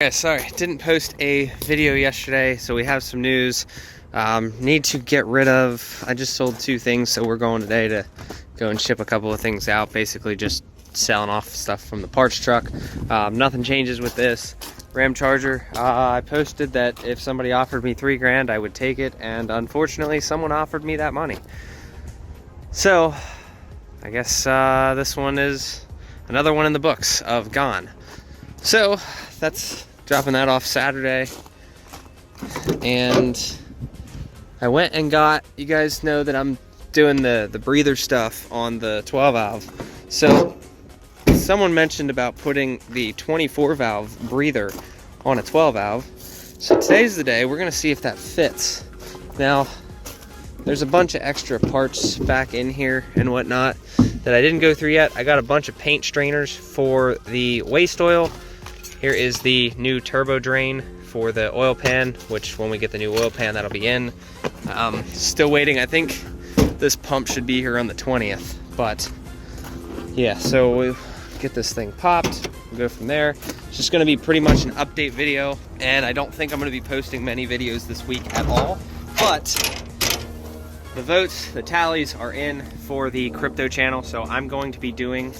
Yeah, sorry, didn't post a video yesterday, so we have some news. Need to get rid of, I just sold 2 things, so we're going today to go and ship a couple of things out, basically just selling off stuff from the parts truck. Nothing changes with this Ram Charger. I posted that if somebody offered me $3 grand, I would take it, and unfortunately someone offered me that money. So I guess this one is another one in the books of gone. So that's dropping that off Saturday. And I went and got, you guys know that I'm doing the breather stuff on the 12 valve. So someone mentioned about putting the 24 valve breather on a 12 valve. So today's the day, we're gonna see if that fits. Now, there's a bunch of extra parts back in here and whatnot that I didn't go through yet. I got a bunch of paint strainers for the waste oil. Here is the new turbo drain for the oil pan, which when we get the new oil pan, that'll be in. Still waiting. I think this pump should be here on the 20th, but yeah, so we'll get this thing popped, we'll go from there. It's just gonna be pretty much an update video, and I don't think I'm gonna be posting many videos this week at all, but the votes, the tallies are in for the crypto channel, so I'm going to be doing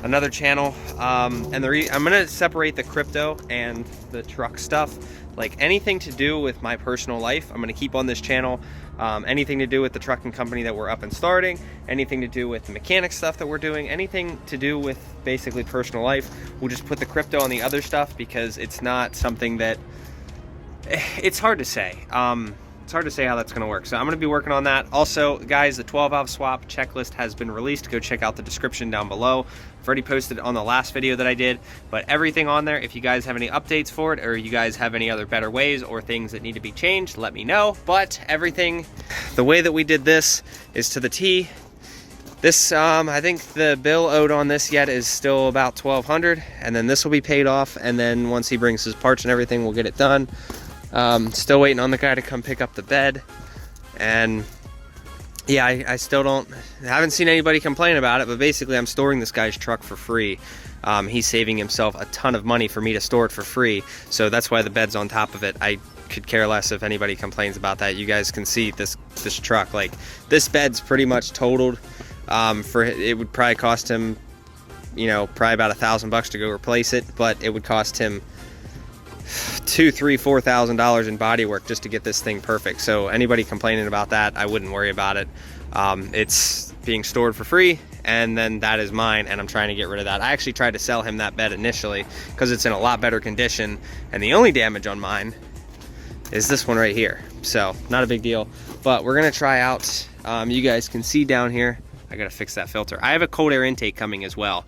another channel, and I'm gonna separate the crypto and the truck stuff. Like anything to do with my personal life, I'm gonna keep on this channel. Anything to do with the trucking company that we're up and starting, anything to do with the mechanic stuff that we're doing, anything to do with basically personal life, we'll just put the crypto on the other stuff because it's not something that, it's hard to say. It's hard to say how that's going to work. So I'm going to be working on that. Also, guys, the 12 valve swap checklist has been released. Go check out the description down below. I've already posted it on the last video that I did, but everything on there, if you guys have any updates for it, or you guys have any other better ways or things that need to be changed, let me know. But everything, the way that we did this is to the T. This, I think the bill owed on this yet is still about $1,200, and then this will be paid off, and then once he brings his parts and everything, we'll get it done. Still waiting on the guy to come pick up the bed, and yeah, I still haven't seen anybody complain about it, but basically I'm storing this guy's truck for free. He's saving himself a ton of money for me to store it for free, so that's why the bed's on top of it. I could care less if anybody complains about that. You guys can see this truck, like this bed's pretty much totaled. It would probably cost him, you know, probably about $1,000 to go replace it, but it would cost him $2,000, $3,000, $4,000 in body work just to get this thing perfect. So anybody complaining about that, I wouldn't worry about it. It's being stored for free, and then that is mine, and I'm trying to get rid of that. I actually tried to sell him that bed initially because it's in a lot better condition, and the only damage on mine is this one right here. So not a big deal, but we're gonna try out, you guys can see down here, I gotta fix that filter. I have a cold air intake coming as well.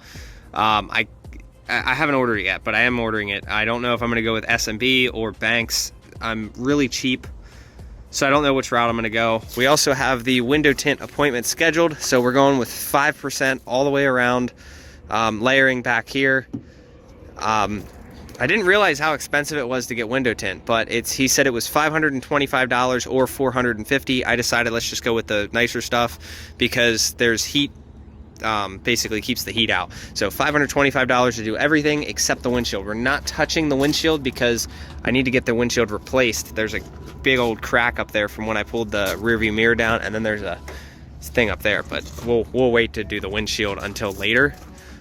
I haven't ordered it yet, but I am ordering it. I don't know if I'm going to go with SMB or Banks. I'm really cheap, so I don't know which route I'm going to go. We also have the window tint appointment scheduled, so we're going with 5% all the way around, layering back here. I didn't realize how expensive it was to get window tint, but he said it was $525 or $450. I decided let's just go with the nicer stuff because there's heat. Basically keeps the heat out. So $525 to do everything except the windshield. We're not touching the windshield because I need to get the windshield replaced. There's a big old crack up there from when I pulled the rear view mirror down, and then there's a thing up there, but we'll wait to do the windshield until later.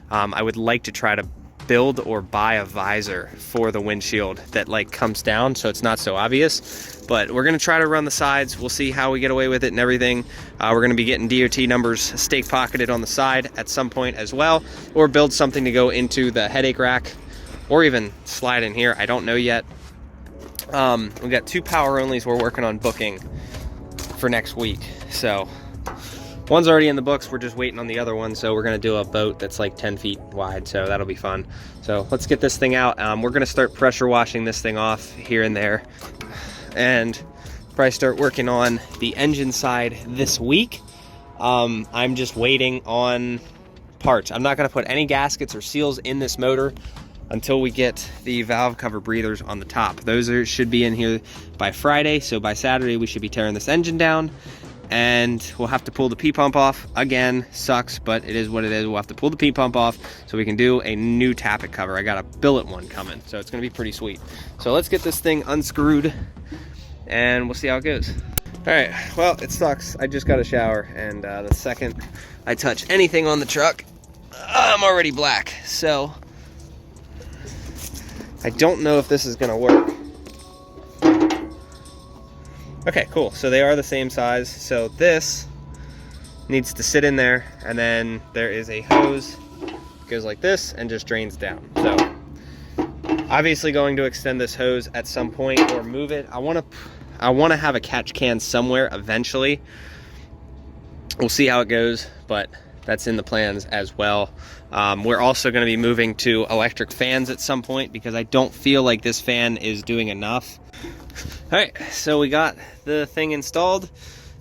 I would like to try to build or buy a visor for the windshield that like comes down so it's not so obvious, but we're gonna try to run the sides. We'll see how we get away with it and everything. We're gonna be getting DOT numbers stake pocketed on the side at some point as well, or build something to go into the headache rack, or even slide in here. I don't know yet. We got 2 power onlys we're working on booking for next week, so one's already in the books, we're just waiting on the other one. So we're gonna do a boat that's like 10 feet wide, so that'll be fun. So let's get this thing out. We're gonna start pressure washing this thing off here and there, and probably start working on the engine side this week. I'm just waiting on parts. I'm not gonna put any gaskets or seals in this motor until we get the valve cover breathers on the top. Those should be in here by Friday, so by Saturday we should be tearing this engine down. and we'll have to pull the P-pump off. Again, sucks, but it is what it is. We'll have to pull the P-pump off so we can do a new tappet cover. I got a billet one coming, so it's gonna be pretty sweet. So let's get this thing unscrewed and we'll see how it goes. All right, well, it sucks. I just got a shower, and the second I touch anything on the truck, I'm already black. So I don't know if this is gonna work. Okay, cool. So they are the same size. So this needs to sit in there, and then there is a hose that goes like this and just drains down. So obviously going to extend this hose at some point or move it. I want to have a catch can somewhere eventually. We'll see how it goes, but that's in the plans as well. We're also going to be moving to electric fans at some point because I don't feel like this fan is doing enough. All right, so we got the thing installed.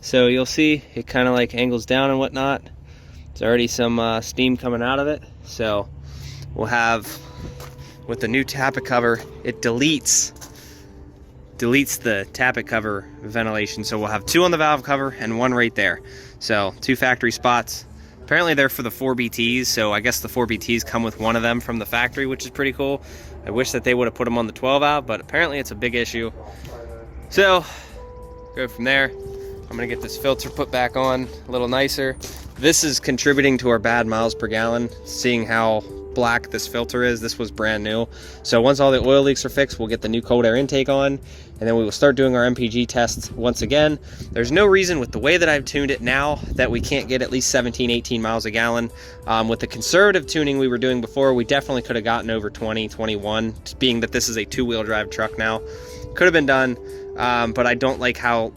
So you'll see it kind of like angles down and whatnot. There's already some steam coming out of it. So we'll have, with the new tappet cover, it deletes the tappet cover ventilation. So we'll have 2 on the valve cover and 1 right there. So 2 factory spots. Apparently they're for the 4BTs, so I guess the 4BTs come with 1 of them from the factory, which is pretty cool. I wish that they would have put them on the 12 valve, but apparently it's a big issue. So go from there. I'm gonna get this filter put back on a little nicer. This is contributing to our bad miles per gallon, seeing how black this filter is. This was brand new. So once all the oil leaks are fixed, we'll get the new cold air intake on, and then we will start doing our MPG tests once again. There's no reason with the way that I've tuned it now that we can't get at least 17, 18 miles a gallon. With the conservative tuning we were doing before, we definitely could have gotten over 20, 21, being that this is a 2-wheel drive truck now. Could have been done, but I don't like how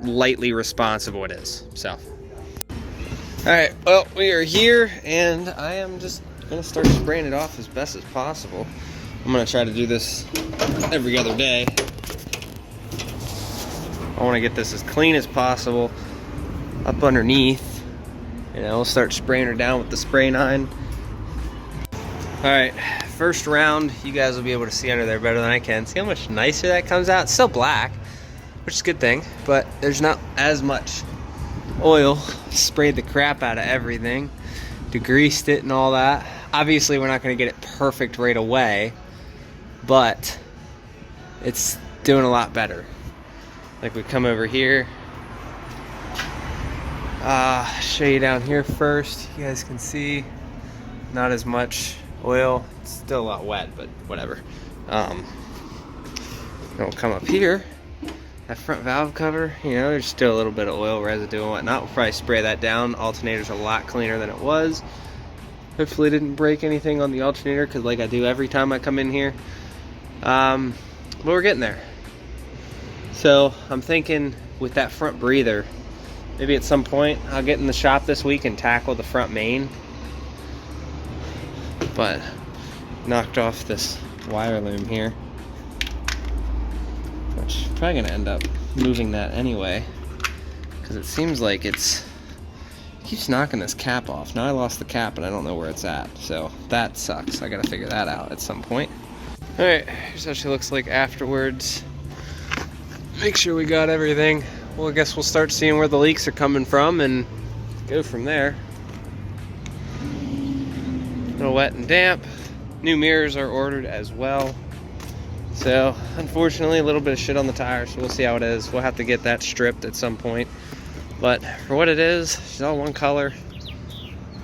lightly responsive it is. So, all right, well, we are here, and I am just gonna start spraying it off as best as possible. I'm gonna try to do this every other day. I want to get this as clean as possible up underneath. You know, we'll start spraying her down with the spray 9. All right, first round, you guys will be able to see under there better than I can. See how much nicer that comes out? It's still black, which is a good thing, but there's not as much oil. Sprayed the crap out of everything, degreased it and all that. Obviously we're not going to get it perfect right away, but it's doing a lot better. Like, we come over here, show you down here first. You guys can see not as much oil. It's still a lot wet, but whatever. We'll come up here, that front valve cover, you know, there's still a little bit of oil residue and whatnot. We'll probably spray that down. Alternator's a lot cleaner than it was. Hopefully didn't break anything on the alternator, because like I do every time I come in here. But we're getting there. So I'm thinking with that front breather, maybe at some point I'll get in the shop this week and tackle the front main. But knocked off this wire loom here, which I'm probably gonna end up moving that anyway, because it seems like it keeps knocking this cap off. Now I lost the cap and I don't know where it's at, so that sucks. I gotta figure that out at some point. All right, here's how she looks like afterwards. Make sure we got everything. Well, I guess we'll start seeing where the leaks are coming from and go from there. A little wet and damp. New mirrors are ordered as well. So, unfortunately, a little bit of shit on the tires, so we'll see how it is. We'll have to get that stripped at some point. But for what it is, she's all one color.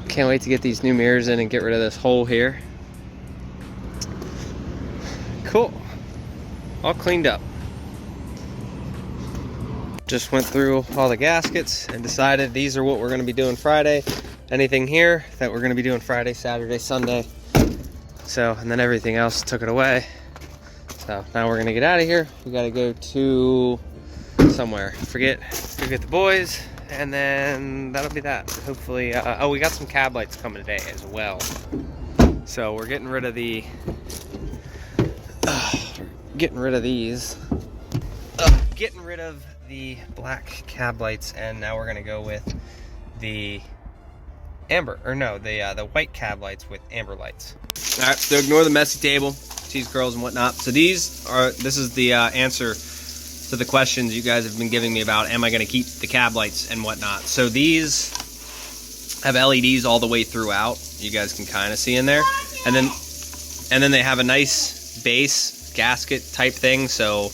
Can't wait to get these new mirrors in and get rid of this hole here. Cool. All cleaned up. Just went through all the gaskets and decided these are what we're going to be doing Friday. Anything here that we're going to be doing Friday, Saturday, Sunday. So, and then everything else took it away. So now we're going to get out of here. We got to go to somewhere. Forget the boys, and then that'll be that. Hopefully, oh, we got some cab lights coming today as well. So we're getting rid of these. Getting rid of the black cab lights, and now we're gonna go with the amber, or no, the white cab lights with amber lights. All right, so ignore the messy table, cheese curls and whatnot. So this is the answer to the questions you guys have been giving me about, am I going to keep the cab lights and whatnot. So these have LEDs all the way throughout. You guys can kind of see in there. And then they have a nice base gasket type thing. So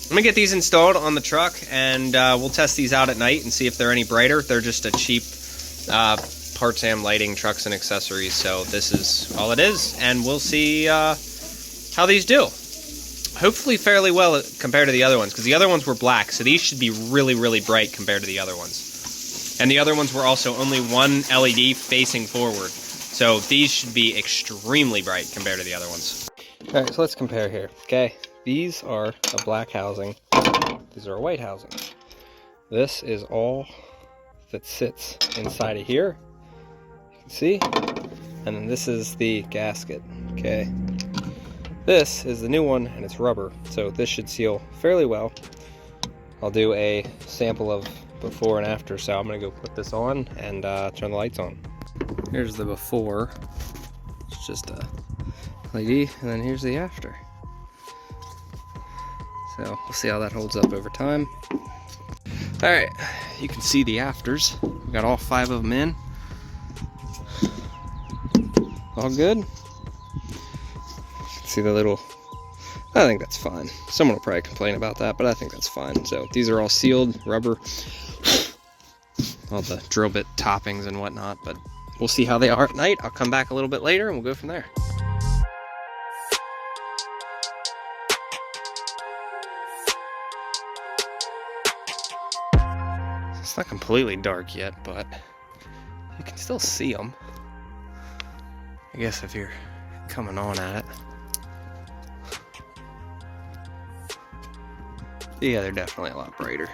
I'm going to get these installed on the truck, and we'll test these out at night and see if they're any brighter. They're just a cheap Parts Am lighting, trucks and accessories. So this is all it is, and we'll see how these do. Hopefully fairly well compared to the other ones, because the other ones were black, so these should be really, really bright compared to the other ones. And the other ones were also only one LED facing forward, so these should be extremely bright compared to the other ones. Alright, so let's compare here. Okay, these are a black housing, these are a white housing. This is all that sits inside of here, you can see, and then this is the gasket. Okay, this is the new one, and it's rubber, so this should seal fairly well. I'll do a sample of before and after, so I'm gonna go put this on and turn the lights on. Here's the before, it's just a LED, and then here's the after. So we'll see how that holds up over time. Alright, you can see the afters. We've got all 5 of them in. All good. See the little, I think that's fine. Someone will probably complain about that, but I think that's fine. So these are all sealed, rubber, all the drill bit toppings and whatnot, but we'll see how they are at night. I'll come back a little bit later and we'll go from there. It's not completely dark yet, but you can still see them. I guess if you're coming on at it. Yeah, they're definitely a lot brighter.